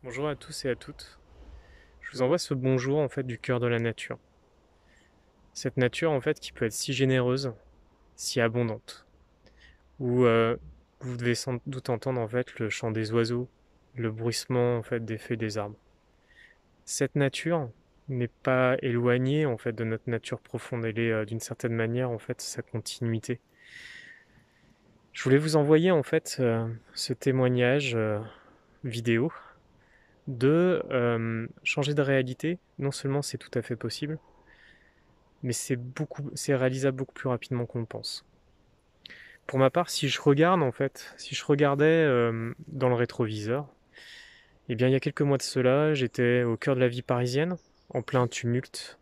Bonjour à tous et à toutes. Je vous envoie ce bonjour en fait du cœur de la nature. Cette nature en fait qui peut être si généreuse, si abondante. Où vous devez sans doute entendre en fait le chant des oiseaux, le bruissement en fait des feuilles des arbres. Cette nature n'est pas éloignée en fait de notre nature profonde. Elle est d'une certaine manière en fait sa continuité. Je voulais vous envoyer en fait ce témoignage vidéo de changer de réalité. Non seulement c'est tout à fait possible, mais c'est réalisable beaucoup plus rapidement qu'on le pense. Pour ma part, si je regarde en fait, si je regardais dans le rétroviseur, eh bien il y a quelques mois de cela, j'étais au cœur de la vie parisienne, en plein tumulte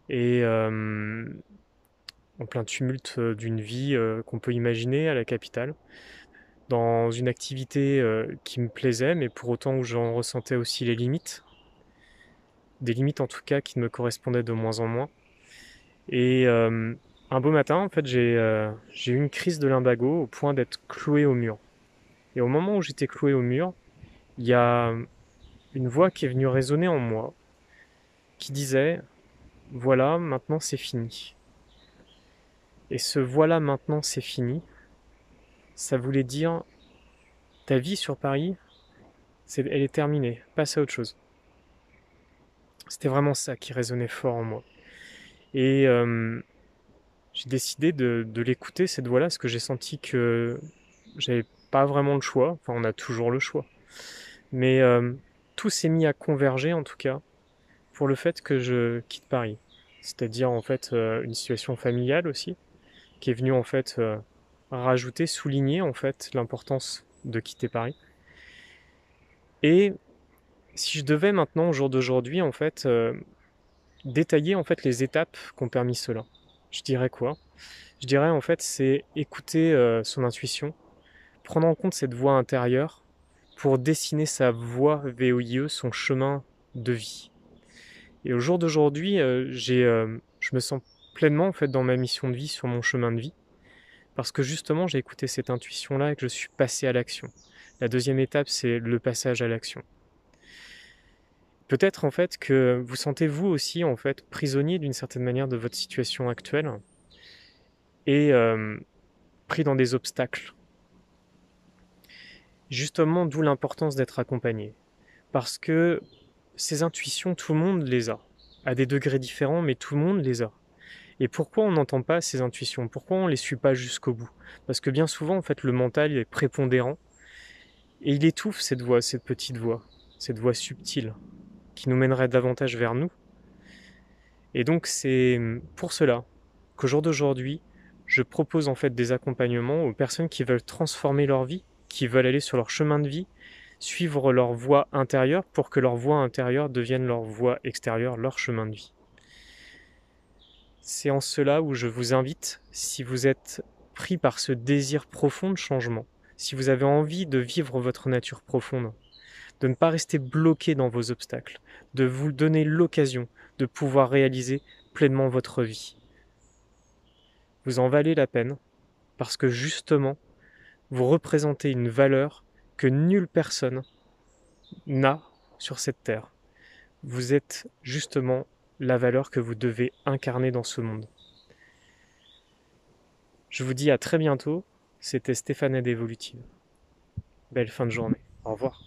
et en plein tumulte d'une vie qu'on peut imaginer à la capitale, dans une activité qui me plaisait, mais pour autant où j'en ressentais aussi les limites, des limites en tout cas qui me correspondaient de moins en moins. Et un beau matin, en fait, j'ai eu une crise de lumbago au point d'être cloué au mur. Et au moment où j'étais cloué au mur, il y a une voix qui est venue résonner en moi, qui disait, voilà, maintenant c'est fini. Et ce voilà, maintenant c'est fini, ça voulait dire, ta vie sur Paris, elle est terminée, passe à autre chose. C'était vraiment ça qui résonnait fort en moi. Et j'ai décidé de l'écouter, cette voix-là, parce que j'ai senti que j'avais pas vraiment le choix. Enfin, on a toujours le choix. Mais tout s'est mis à converger, en tout cas, pour le fait que je quitte Paris. C'est-à-dire, en fait, une situation familiale aussi, qui est venue, en fait, rajouter, souligner, en fait, l'importance de quitter Paris. Et si je devais maintenant, au jour d'aujourd'hui, en fait, détailler, en fait, les étapes qui ont permis cela, je dirais quoi? Je dirais, en fait, c'est écouter son intuition, prendre en compte cette voix intérieure pour dessiner sa voie VOIE, son chemin de vie. Et au jour d'aujourd'hui, je me sens pleinement en fait dans ma mission de vie, sur mon chemin de vie, parce que justement j'ai écouté cette intuition-là et que je suis passé à l'action. La deuxième étape, c'est le passage à l'action. Peut-être en fait que vous sentez vous aussi en fait prisonnier d'une certaine manière de votre situation actuelle et pris dans des obstacles. Justement, d'où l'importance d'être accompagné, parce que ces intuitions, tout le monde les a, à des degrés différents, mais tout le monde les a. Et pourquoi on n'entend pas ces intuitions? Pourquoi on ne les suit pas jusqu'au bout? Parce que bien souvent, en fait, le mental est prépondérant et il étouffe cette petite voix, cette voix subtile qui nous mènerait davantage vers nous. Et donc, c'est pour cela qu'au jour d'aujourd'hui, je propose en fait des accompagnements aux personnes qui veulent transformer leur vie, qui veulent aller sur leur chemin de vie, suivre leur voie intérieure pour que leur voie intérieure devienne leur voie extérieure, leur chemin de vie. C'est en cela où je vous invite, si vous êtes pris par ce désir profond de changement, si vous avez envie de vivre votre nature profonde, de ne pas rester bloqué dans vos obstacles, de vous donner l'occasion de pouvoir réaliser pleinement votre vie. Vous en valez la peine parce que justement, vous représentez une valeur que nulle personne n'a sur cette terre. Vous êtes justement la valeur que vous devez incarner dans ce monde. Je vous dis à très bientôt. C'était Stéphane d'Evolutive. Belle fin de journée. Au revoir.